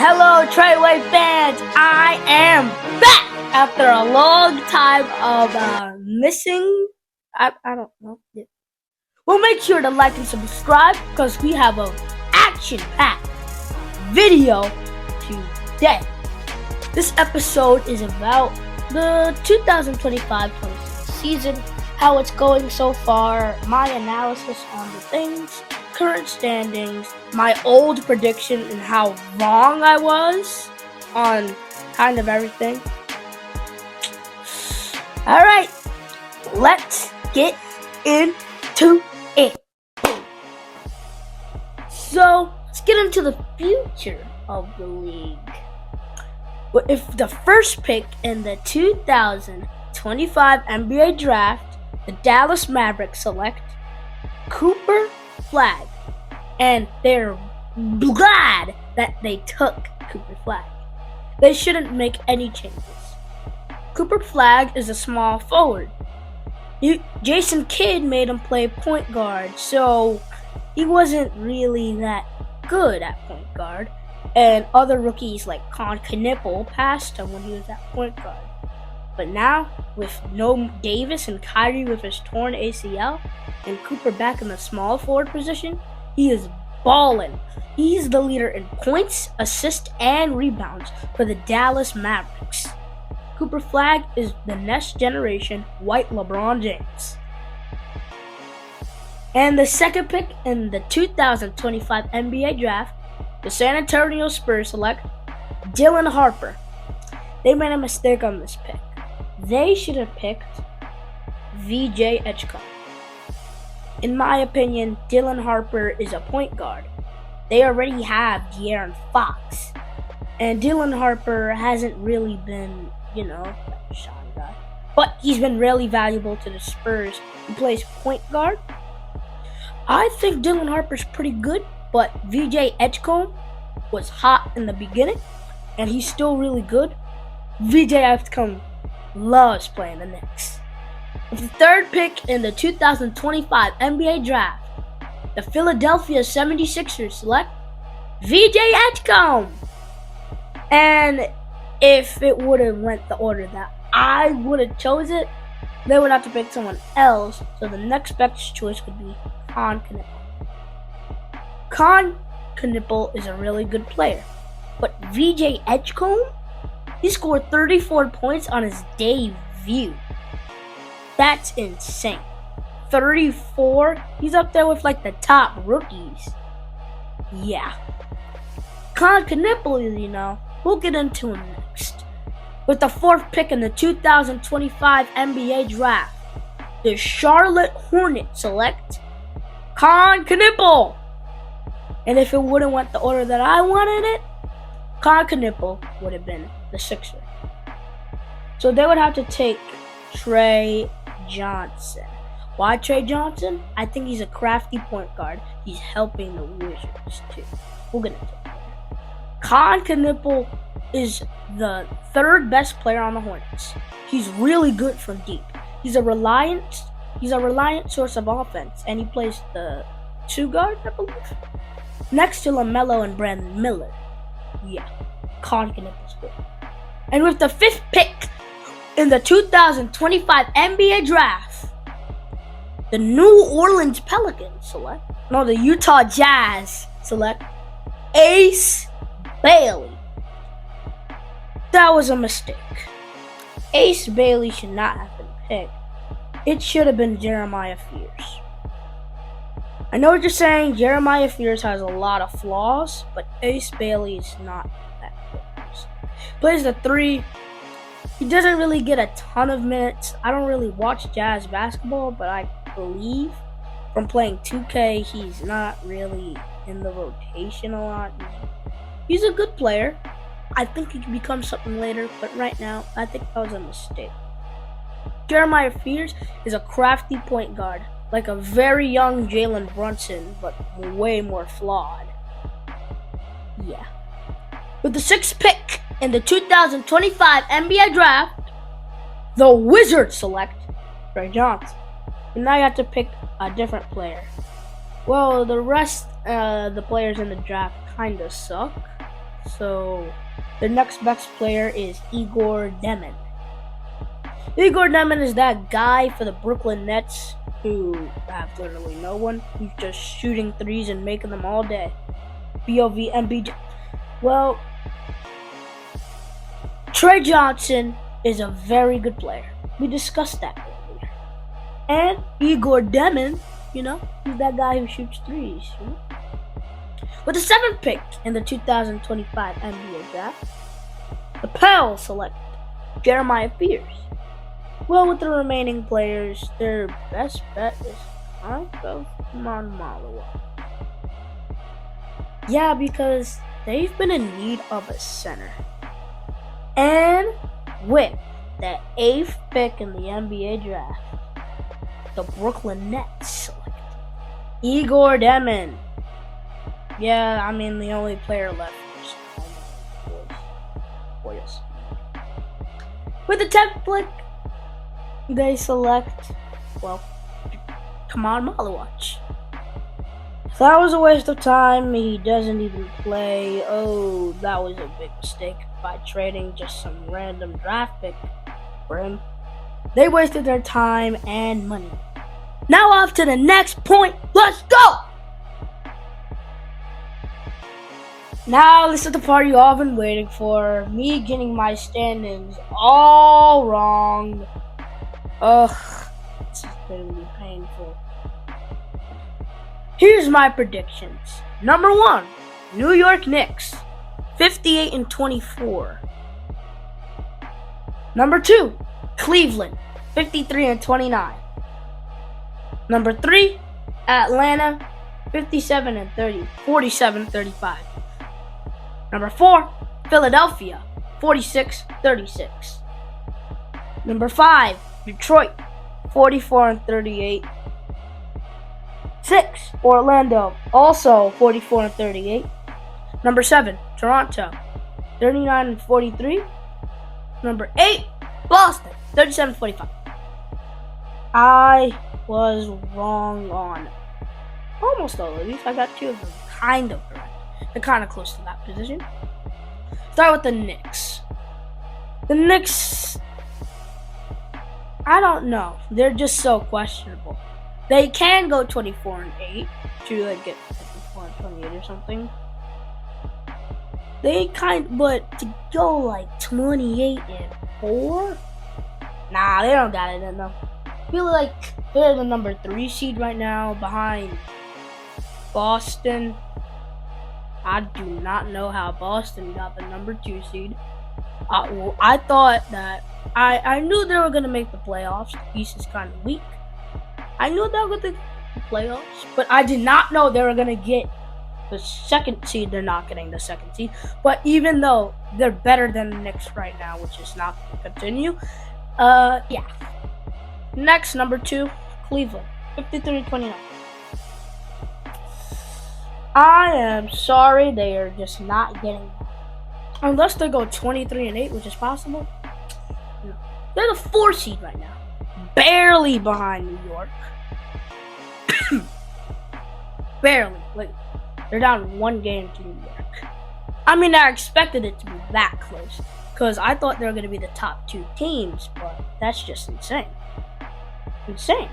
Hello, Treyway fans! I am back after a long time of missing. I don't know. Well, make sure to like and subscribe because we have an action-packed video today. This episode is about the 2025-26 season, how it's going so far, my analysis on the things, current standings, my old prediction and how wrong I was on kind of everything. Alright, let's get into it. So, let's get into the future of the league. If the first pick in the 2025 NBA draft, the Dallas Mavericks select Cooper Flag, and they're glad that they took Cooper Flag. They shouldn't make any changes. Cooper Flag is a small forward. Jason Kidd made him play point guard, so he wasn't really that good at point guard, and other rookies like Con Knipple passed him when he was at point guard. But now, with no Davis and Kyrie with his torn ACL, and Cooper back in the small forward position, he is balling. He's the leader in points, assists, and rebounds for the Dallas Mavericks. Cooper Flag is the next generation white LeBron James. And the second pick in the 2025 NBA draft, the San Antonio Spurs select Dylan Harper. They made a mistake on this pick. They should have picked VJ Edgecombe. In my opinion, Dylan Harper is a point guard. They already have De'Aaron Fox. And Dylan Harper hasn't really been, a shot guy. But he's been really valuable to the Spurs. He plays point guard. I think Dylan Harper's pretty good, but VJ Edgecombe was hot in the beginning, and he's still really good. VJ Edgecombe loves playing the Knicks. With the third pick in the 2025 NBA draft, the Philadelphia 76ers select VJ Edgecombe. And if it would have went the order that I would have chose it, they would have to pick someone else, so the next best choice would be Con Knipple. Con Knipple is a really good player, but VJ Edgecombe? He scored 34 points on his debut. That's insane. 34? He's up there with like the top rookies. Yeah. Con Knipple, we'll get into him next. With the fourth pick in the 2025 NBA draft, the Charlotte Hornets select Con Knipple. And if it wouldn't went the order that I wanted it, Con Knipple would have been the Sixer. So they would have to take Trey Johnson. Why Trey Johnson? I think he's a crafty point guard. He's helping the Wizards too. We'll get into it later. Con Knipple is the third best player on the Hornets. He's really good from deep. He's a reliant source of offense, and he plays the 2 guard, I believe, next to LaMelo and Brandon Miller. Yeah, Con Knipple's good. And with the fifth pick in the 2025 NBA draft, the New Orleans Pelicans the Utah Jazz select Ace Bailey. That was a mistake. Ace Bailey should not have been picked. It should have been Jeremiah Fears. I know what you're saying, Jeremiah Fears has a lot of flaws, but Ace Bailey is not that good. Plays the 3. He doesn't really get a ton of minutes. I don't really watch Jazz basketball, but I believe from playing 2K, he's not really in the rotation a lot. He's a good player. I think he can become something later, but right now, I think that was a mistake. Jeremiah Fears is a crafty point guard, like a very young Jalen Brunson, but way more flawed. Yeah. With the 6th pick in the 2025 NBA draft, the Wizards select Trey Johnson. And now you have to pick a different player. Well, the rest the players in the draft kind of suck. So their next best player is Igor Demon. Igor Demon is that guy for the Brooklyn Nets who have literally no one. He's just shooting threes and making them all day. BOV and BJ. Well, Trey Johnson is a very good player. We discussed that earlier. And Igor Demon, he's that guy who shoots threes. With the 7th pick in the 2025 NBA draft, the Pels select Jeremiah Fears. Well, with the remaining players, their best bet is kind of Malawa. Yeah, because they've been in need of a center. And with the 8th pick in the NBA draft, the Brooklyn Nets select Igor Demon. Yeah, the only player left is Boyles. With the 10th pick, they select, Kaman Malawach. So that was a waste of time. He doesn't even play. Oh, that was a big mistake by trading just some random draft pick for him. They wasted their time and money. Now off to the next point. Let's go! Now this is the part you all been waiting for. Me getting my standings all wrong. Ugh, this is going to be painful. Here's my predictions. Number 1, New York Knicks, 58-24. Number 2, Cleveland, 53-29. Number 3, Atlanta, 47-35. Number 4, Philadelphia, 46-36. Number 5, Detroit, 44-38. 6, Orlando, also 44-38. Number 7, Toronto, 39-43. Number 8, Boston, 37-45. I was wrong on almost all of these. I got 2 of them kind of correct. They're kind of close to that position. Start with the Knicks. The Knicks, I don't know. They're just so questionable. They can go 24-8 to get 24-28 or something. But to go 28-4, nah, they don't got it in them. I feel like they're the number 3 seed right now behind Boston. I do not know how Boston got the number 2 seed. I thought that I knew they were gonna make the playoffs. The East is kind of weak. I knew they were going to get the playoffs, but I did not know they were going to get the 2nd seed. They're not getting the 2nd seed. But even though they're better than the Knicks right now, which is not going to continue, yeah. Next, number 2, Cleveland, 53-29. I am sorry, they are just not getting that. Unless they go 23-8, which is possible. No. They're the 4 seed right now. Barely behind New York. Barely. They're down 1 game to New York. I expected it to be that close. Because I thought they were going to be the top 2 teams. But that's just insane. Insane.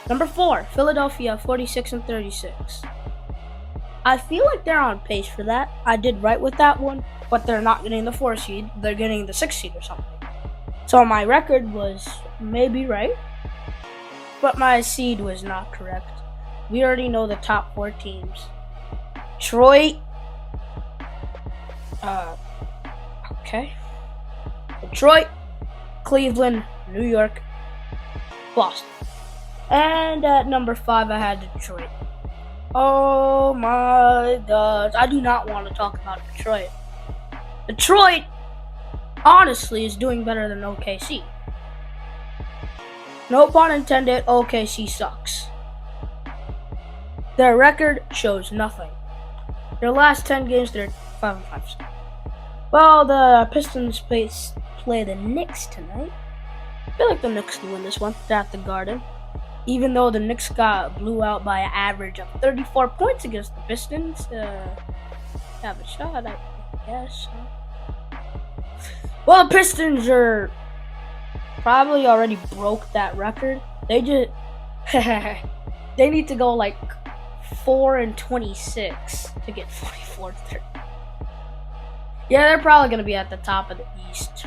Number 4, Philadelphia, 46-36. I feel like they're on pace for that. I did right with that one. But they're not getting the 4 seed. They're getting the 6 seed or something. So my record was maybe right, but my seed was not correct. We already know the top 4 teams. Detroit. Detroit, Cleveland, New York, Boston. And at number 5, I had Detroit. Oh my gosh. I do not want to talk about Detroit. Detroit, honestly, is doing better than OKC. No pun intended, OKC sucks. Their record shows nothing. Their last 10 games, they're 5-5. Well, the Pistons play the Knicks tonight. I feel like the Knicks will win this one. They're at the Garden. Even though the Knicks got blew out by an average of 34 points against the Pistons, have a shot, I guess. Well, the Pistons are probably already broke that record. They just they need to go like 4-26 to get 44-30. Yeah, they're probably gonna be at the top of the East.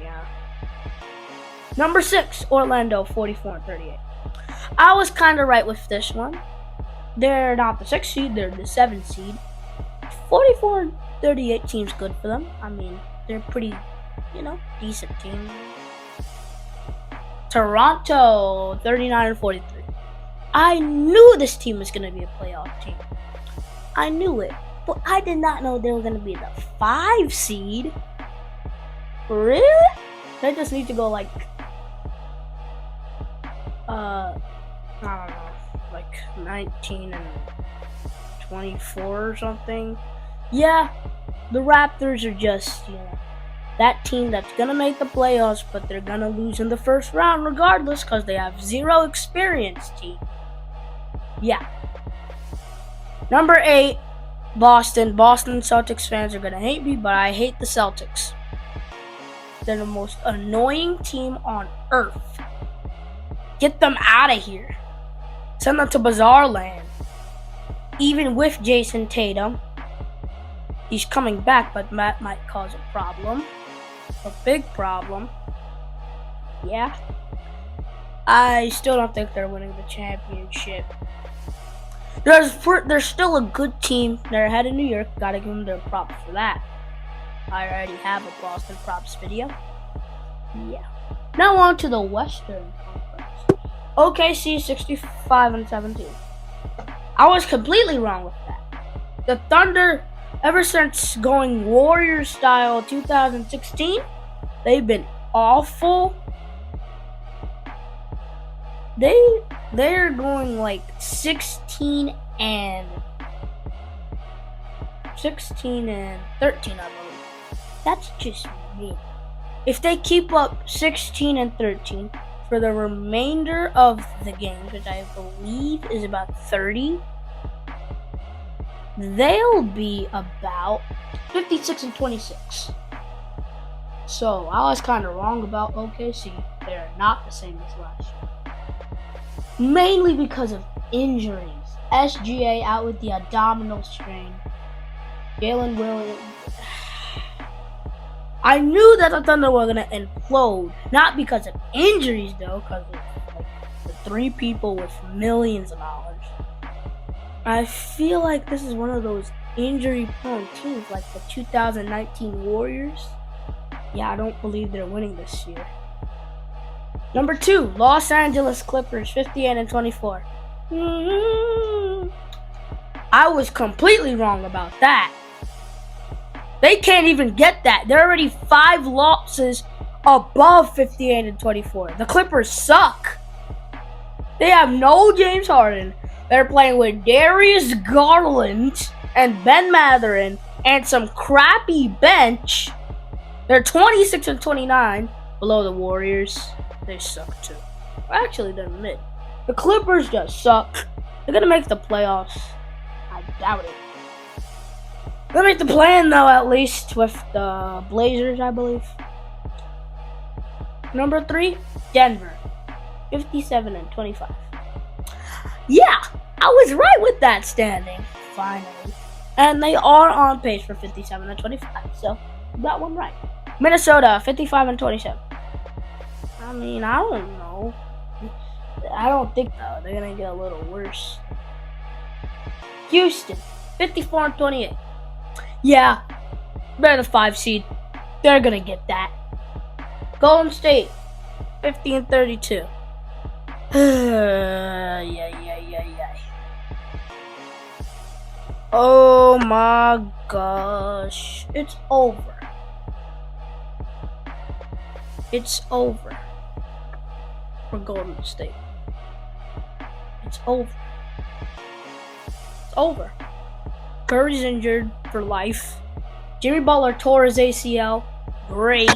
Yeah. Number 6, Orlando, 44-38. I was kind of right with this one. They're not the 6th seed; they're the 7th seed. 44-38 seems good for them. I mean, they're pretty, decent team. Toronto, 39-43. I knew this team was gonna be a playoff team. I knew it. But I did not know they were going to be the 5 seed. Really? They just need to go like, I don't know, like 19-24 or something. Yeah, the Raptors are just, that team that's going to make the playoffs, but they're going to lose in the first round regardless because they have 0 experience team. Yeah. Number 8. Boston Celtics fans are gonna hate me, but I hate the Celtics. They're the most annoying team on earth. Get them out of here. Send them to Bizarre Land. Even with Jason Tatum, he's coming back, but that might cause a problem. A big problem. Yeah. I still don't think they're winning the championship. They're still a good team. They're ahead of New York. Gotta give them their props for that. I already have a Boston props video. Yeah. Now on to the Western Conference. OKC 65-17. I was completely wrong with that. The Thunder, ever since going Warriors style 2016, they've been awful. They're going like 16-13, I believe. That's just me. If they keep up 16-13 for the remainder of the games, which I believe is about 30, they'll be about 56-26. So I was kind of wrong about OKC. They're not the same as last year. Mainly because of injuries. SGA out with the abdominal strain. Jalen Williams. I knew that the Thunder were going to implode. Not because of injuries, though. Because of the 3 people with millions of dollars. I feel like this is one of those injury-prone teams. Like the 2019 Warriors. Yeah, I don't believe they're winning this year. Number 2, Los Angeles Clippers, 58-24. I was completely wrong about that. They can't even get that. They're already 5 losses above 58-24. The Clippers suck. They have no James Harden. They're playing with Darius Garland and Ben Mathurin and some crappy bench. They're 26-29 below the Warriors. They suck too. Actually, they're mid. The Clippers just suck. They're gonna make the playoffs. I doubt it. They'll make the play-in though, at least with the Blazers, I believe. Number 3, Denver, 57-25. Yeah, I was right with that standing. Finally, and they are on pace for 57-25. So got one right. Minnesota, 55-27. I mean, I don't know. I don't think they're gonna get a little worse. Houston, 54-28. Yeah, they're the 5 seed. They're gonna get that. Golden State, 50-32. Yeah. Oh my gosh, it's over. It's over for Golden State. It's over. It's over. Curry's injured for life. Jimmy Butler tore his ACL. Great.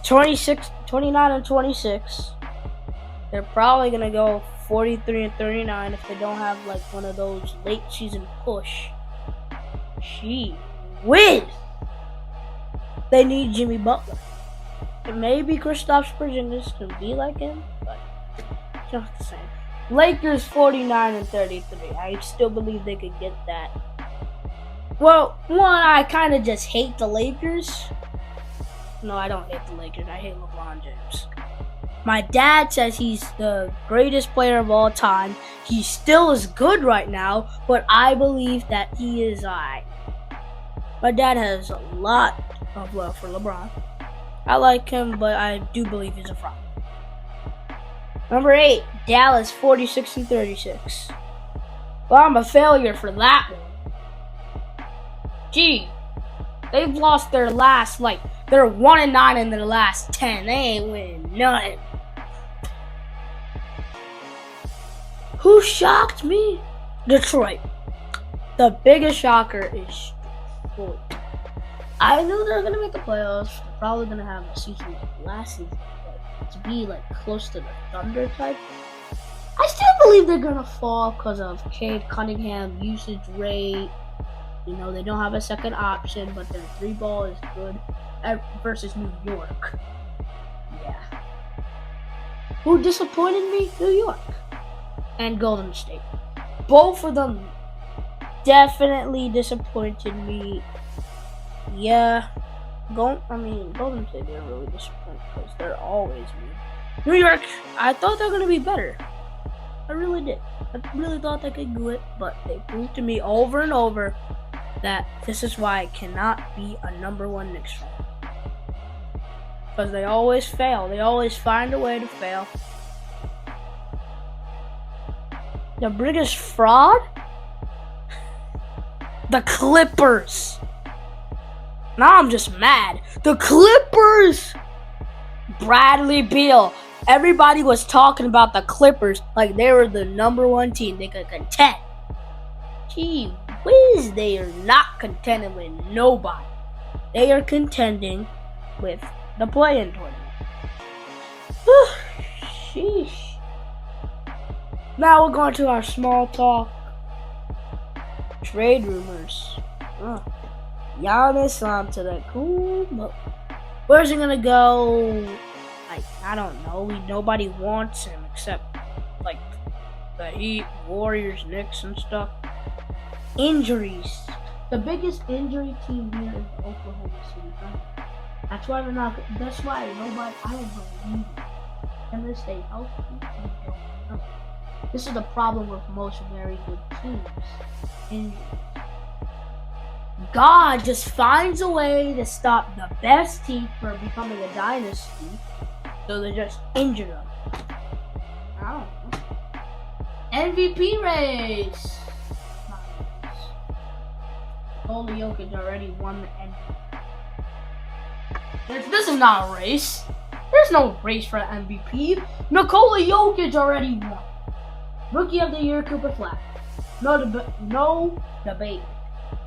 29-26. They're probably gonna go 43-39 if they don't have like one of those late season push Gee whiz. They need Jimmy Butler. And maybe Kristaps Porzingis can be like him, but it's not the same. Lakers 49-33. I still believe they could get that. Well, one, I kind of just hate the Lakers. No, I don't hate the Lakers. I hate LeBron James. My dad says he's the greatest player of all time. He still is good right now, but I believe that he is alright. My dad has a lot of love for LeBron. I like him, but I do believe he's a fraud. Number 8, Dallas 46-36. Well, I'm a failure for that one. Gee, they've lost their last, they're 1-9 in their last 10. They ain't winning nothing. Who shocked me? Detroit. The biggest shocker is Detroit. I knew they were going to make the playoffs. They're probably going to have a season like last season. To be close to the Thunder type. I still believe they're going to fall because of Cade Cunningham usage rate. You know, they don't have a second option, but their 3-ball is good versus New York. Yeah. Who disappointed me? New York. And Golden State. Both of them definitely disappointed me. Yeah. Golden State didn't really disappoint because they're always good. New York, I thought they were going to be better. I really did. I really thought they could do it, but they proved to me over and over that this is why I cannot be a number one Knicks fan. Because they always fail. They always find a way to fail. The biggest fraud? The Clippers. Now I'm just mad. The Clippers! Bradley Beal. Everybody was talking about the Clippers like they were the number one team. They could contend. Gee whiz, they are not contending with nobody. They are contending with the play-in tournament. Sheesh. Now we're going to our small talk. Trade rumors. Giannis onto the cool. Where's he gonna go? I don't know. Nobody wants him except the Heat, Warriors, Knicks, and stuff. Injuries. The biggest injury team here is the Oklahoma City Thunder. That's why they're not. That's why nobody. I don't believe it. Can they stay healthy? I don't know. This is the problem with most very good teams. Injuries. God just finds a way to stop the best team from becoming a dynasty, so they just injure them. I don't know. MVP race. Nikola Jokic already won the MVP. This is not a race. There's no race for MVP. Nikola Jokic already won. Rookie of the Year, Cooper Flag. No debate.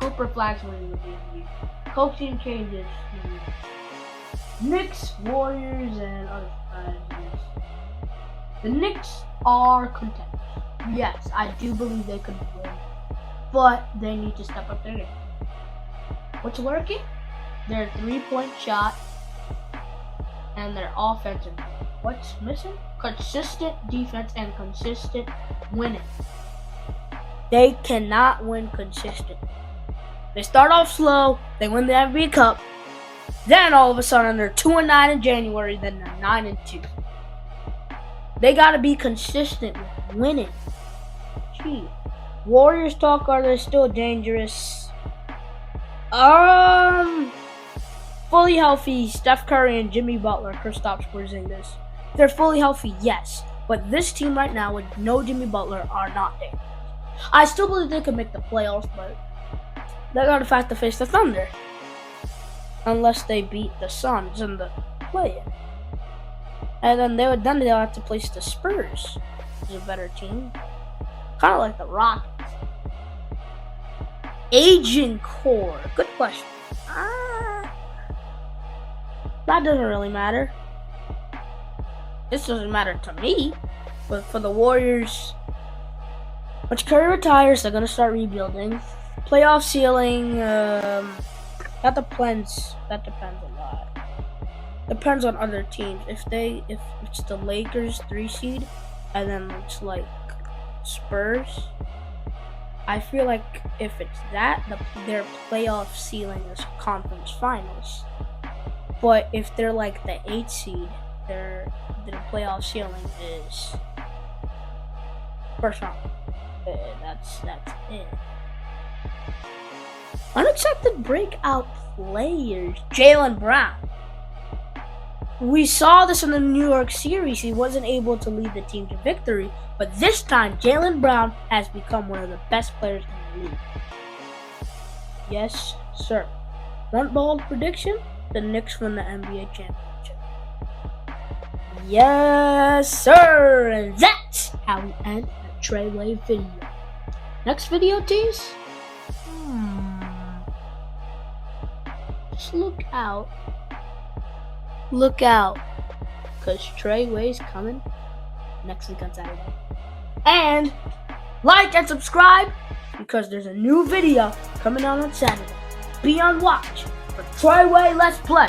Cooper Flag's winning the MVP. Coaching changes. Knicks, Warriors, and other strategies. The Knicks are contenders. Yes, I do believe they could win, but they need to step up their game. What's working? Their 3-point shot and their offensive. What's missing? Consistent defense and consistent winning. They cannot win consistently. They start off slow, they win the MVP Cup, then all of a sudden they're 2-9 in January, then they're 9-2. They gotta be consistent with winning. Gee. Warriors talk, are they still dangerous? Fully healthy, Steph Curry and Jimmy Butler, Kristaps Porzingis. They're fully healthy, yes. But this team right now with no Jimmy Butler are not dangerous. I still believe they could make the playoffs, but they're going to have to face the Thunder. Unless they beat the Suns in the play-in. And then they'll have to place the Spurs, who's a better team. Kind of like the Rockets. Aging core. Good question. That doesn't really matter. This doesn't matter to me. But for the Warriors, once Curry retires, they're going to start rebuilding. Playoff ceiling, that depends a lot. Depends on other teams. If it's the Lakers 3 seed, and then it's like Spurs, I feel like if it's that, their playoff ceiling is conference finals. But if they're like the 8 seed, their playoff ceiling is first round. That's it. Unexpected breakout players. Jaylen Brown. We saw this in the New York series. He wasn't able to lead the team to victory, but this time Jaylen Brown has become one of the best players in the league. Yes, sir. One bold prediction: the Knicks win the NBA championship. Yes, sir. And that's how we end the Treyway video. Next video, tease. Just look out, because Treyway's coming next week on Saturday. And like and subscribe, because there's a new video coming out on Saturday. Be on watch for Treyway Let's Play.